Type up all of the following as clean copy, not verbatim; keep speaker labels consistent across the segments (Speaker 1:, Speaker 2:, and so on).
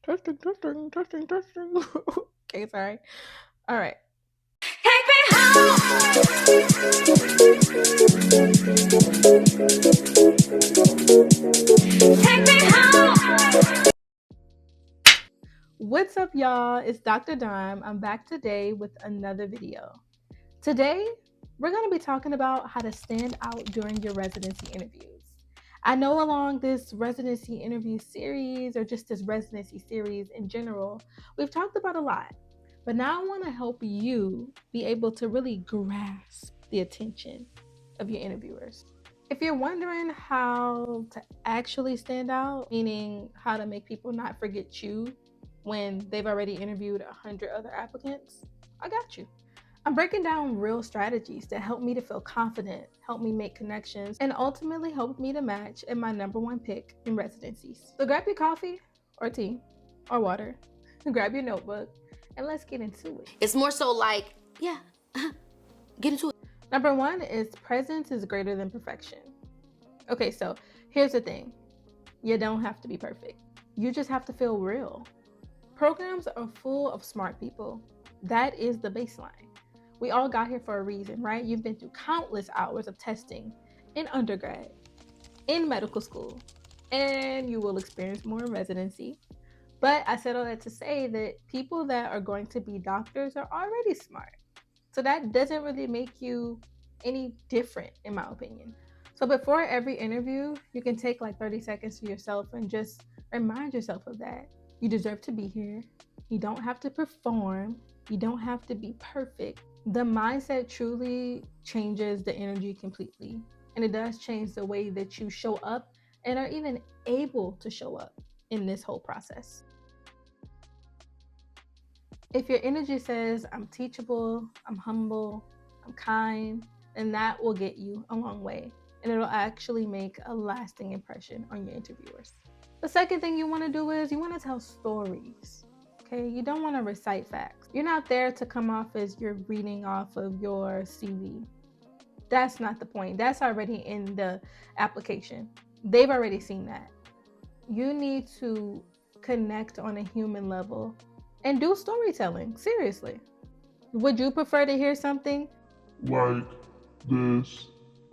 Speaker 1: Testing. Okay, sorry. All right.
Speaker 2: Take me home. Take me home.
Speaker 1: What's up, y'all? It's Dr. Dime. I'm back today with another video. Today, we're going to be talking about how to stand out during your residency interviews. I know along this residency interview series, or just this residency series in general, we've talked about a lot. But now I want to help you be able to really grasp the attention of your interviewers. If you're wondering how to actually stand out, meaning how to make people not forget you when they've already interviewed 100 other applicants, I got you. I'm breaking down real strategies that help me to feel confident, help me make connections, and ultimately help me to match in my number one pick in residencies. So grab your coffee or tea or water, grab your notebook, and let's get into it.
Speaker 2: It's more so like, yeah, get into it.
Speaker 1: Number one is presence is greater than perfection. Okay, so here's the thing. You don't have to be perfect. You just have to feel real. Programs are full of smart people. That is the baseline. We all got here for a reason, right? You've been through countless hours of testing in undergrad, in medical school, and you will experience more in residency. But I said all that to say that people that are going to be doctors are already smart. So that doesn't really make you any different, in my opinion. So before every interview, you can take like 30 seconds to yourself and just remind yourself of that. You deserve to be here. You don't have to perform. You don't have to be perfect. The mindset truly changes the energy completely. And it does change the way that you show up and are even able to show up in this whole process. If your energy says, I'm teachable, I'm humble, I'm kind, then that will get you a long way. And it'll actually make a lasting impression on your interviewers. The second thing you want to do is you want to tell stories. Okay, you don't want to recite facts. You're not there to come off as you're reading off of your CV. That's not the point. That's already in the application. They've already seen that. You need to connect on a human level and do storytelling. Seriously. Would you prefer to hear something
Speaker 3: like this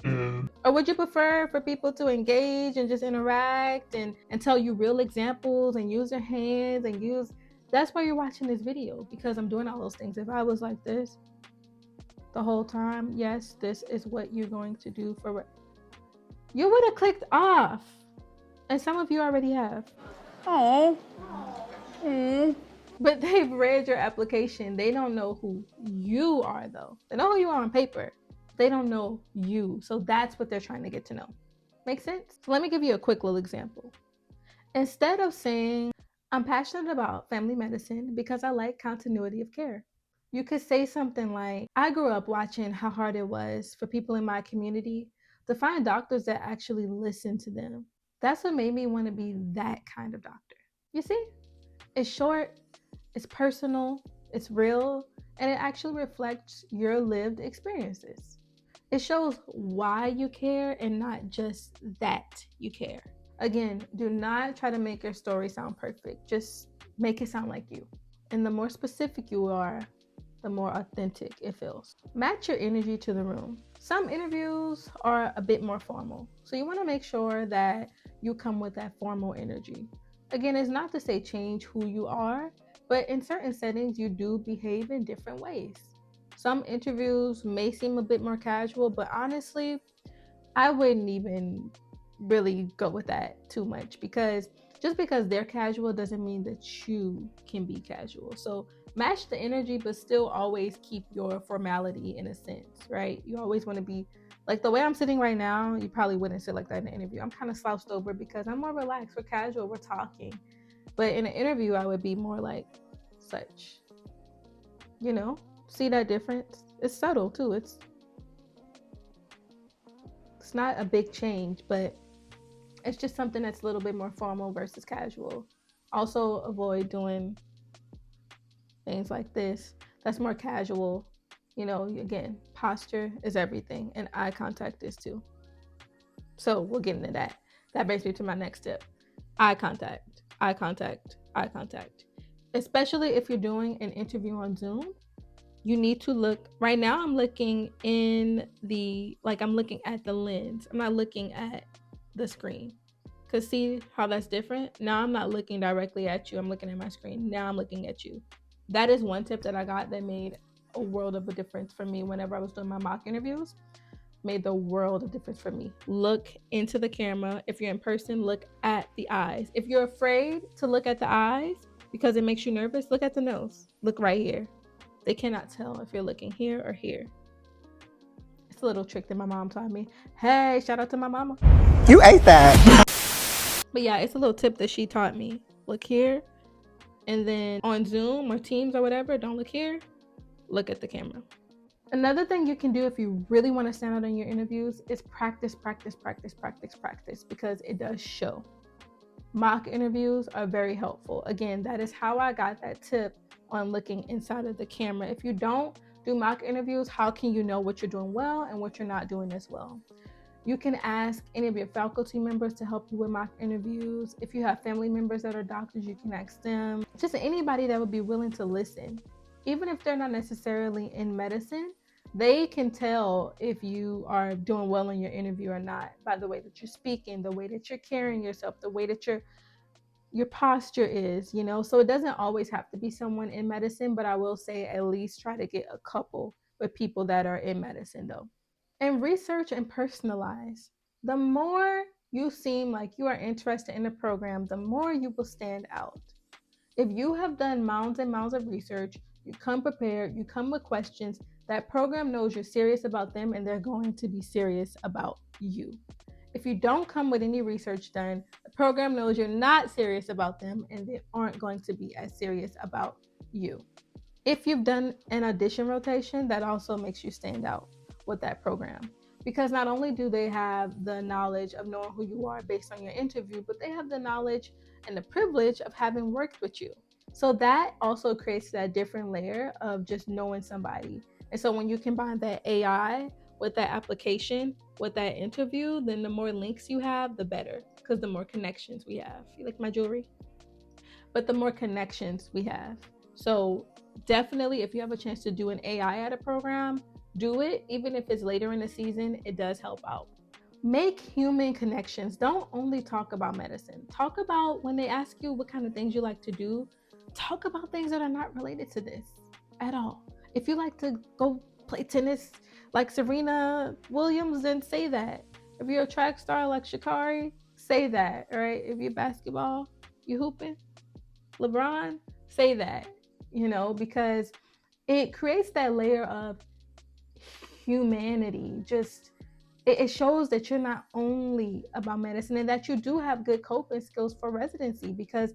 Speaker 3: and
Speaker 1: or would you prefer for people to engage and just interact and tell you real examples and use their hands and use that's why you're watching this video, because I'm doing all those things. If I was like this the whole time, yes, this is what you're going to do for you would have clicked off. And some of you already have.
Speaker 3: oh,
Speaker 1: But they've read your application. They don't know who you are, though. They know who you are on paper. They don't know you. So that's what they're trying to get to know. Make sense? So let me give you a quick little example. Instead of saying, I'm passionate about family medicine because I like continuity of care, you could say something like, I grew up watching how hard it was for people in my community to find doctors that actually listen to them. That's what made me want to be that kind of doctor. You see? It's short, it's personal, it's real, and it actually reflects your lived experiences. It shows why you care and not just that you care. Again, do not try to make your story sound perfect. Just make it sound like you. And the more specific you are, the more authentic it feels. Match your energy to the room. Some interviews are a bit more formal, so you want to make sure that you come with that formal energy. Again, it's not to say change who you are, but in certain settings, you do behave in different ways. Some interviews may seem a bit more casual, but honestly, I wouldn't even really go with that too much, because just because they're casual doesn't mean that you can be casual. So match the energy, but still always keep your formality in a sense, right? You always want to be like the way I'm sitting right now. You probably wouldn't sit like that in an interview. I'm kind of slouched over because I'm more relaxed. We're casual, we're talking. But in an interview, I would be more like such. You know, see that difference? It's subtle too. It's not a big change, but it's just something that's a little bit more formal versus casual. Also, avoid doing things like this. That's more casual. You know, again, posture is everything, and eye contact is too. So we'll get into that. That brings me to my next tip: eye contact. eye contact, eye contact. Especially if you're doing an interview on Zoom, you need to look. Right now I'm looking in the, like, I'm looking at the lens. I'm not looking at the screen. Cause see how that's different? Now I'm not looking directly at you. I'm looking at my screen. Now I'm looking at you. That is one tip that I got that made a world of a difference for me whenever I was doing my mock interviews. Made the world of difference for me. Look into the camera. If you're in person, look at the eyes. If you're afraid to look at the eyes because it makes you nervous, look at the nose. Look right here. They cannot tell if you're looking here or here. It's a little trick that my mom taught me. Hey, shout out to my mama.
Speaker 4: You ate that.
Speaker 1: But yeah, it's a little tip that she taught me. Look here. And then on Zoom or Teams or whatever, don't look here. Look at the camera. Another thing you can do if you really want to stand out in your interviews is practice, because it does show. Mock interviews are very helpful. Again, that is how I got that tip on looking inside of the camera. If you don't do mock interviews, how can you know what you're doing well and what you're not doing as well? You can ask any of your faculty members to help you with mock interviews. If you have family members that are doctors, you can ask them. Just anybody that would be willing to listen. Even if they're not necessarily in medicine, they can tell if you are doing well in your interview or not by the way that you're speaking, the way that you're carrying yourself, the way that your posture is, you know. So it doesn't always have to be someone in medicine, but I will say at least try to get a couple with people that are in medicine though. And research and personalize. The more you seem like you are interested in the program, the more you will stand out. If you have done mounds and mounds of research, you come prepared, you come with questions, that program knows you're serious about them and they're going to be serious about you. If you don't come with any research done, the program knows you're not serious about them and they aren't going to be as serious about you. If you've done an audition rotation, that also makes you stand out with that program. Because not only do they have the knowledge of knowing who you are based on your interview, but they have the knowledge and the privilege of having worked with you. So that also creates that different layer of just knowing somebody. And so when you combine that AI with that application, with that interview, then the more links you have, the better. Because the more connections we have. You like my jewelry? But the more connections we have. So definitely, if you have a chance to do an AI at a program, do it. Even if it's later in the season, it does help out. Make human connections. Don't only talk about medicine. Talk about, when they ask you what kind of things you like to do, talk about things that are not related to this at all. If you like to go play tennis like Serena Williams, then say that. If you're a track star like Sha'Carri, say that, all right? If you're basketball, you hooping, LeBron, say that, you know, because it creates that layer of humanity. Just it shows that you're not only about medicine and that you do have good coping skills for residency, because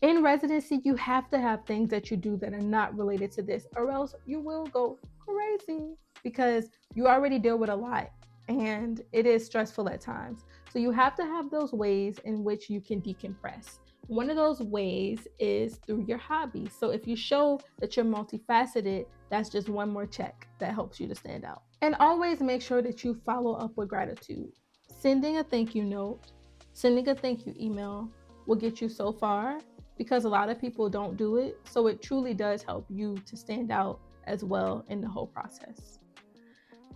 Speaker 1: in residency you have to have things that you do that are not related to this, or else you will go crazy, because you already deal with a lot and it is stressful at times. So you have to have those ways in which you can decompress. One of those ways is through your hobby. So if you show that you're multifaceted, that's just one more check that helps you to stand out. And always make sure that you follow up with gratitude. Sending a thank you note, sending a thank you email will get you so far, because a lot of people don't do it. So it truly does help you to stand out as well in the whole process.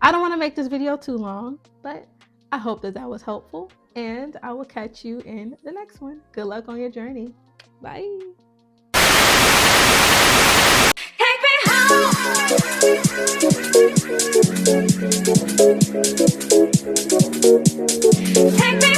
Speaker 1: I don't want to make this video too long, but I hope that that was helpful, and I will catch you in the next one. Good luck on your journey. Bye.
Speaker 2: Take me home. Take me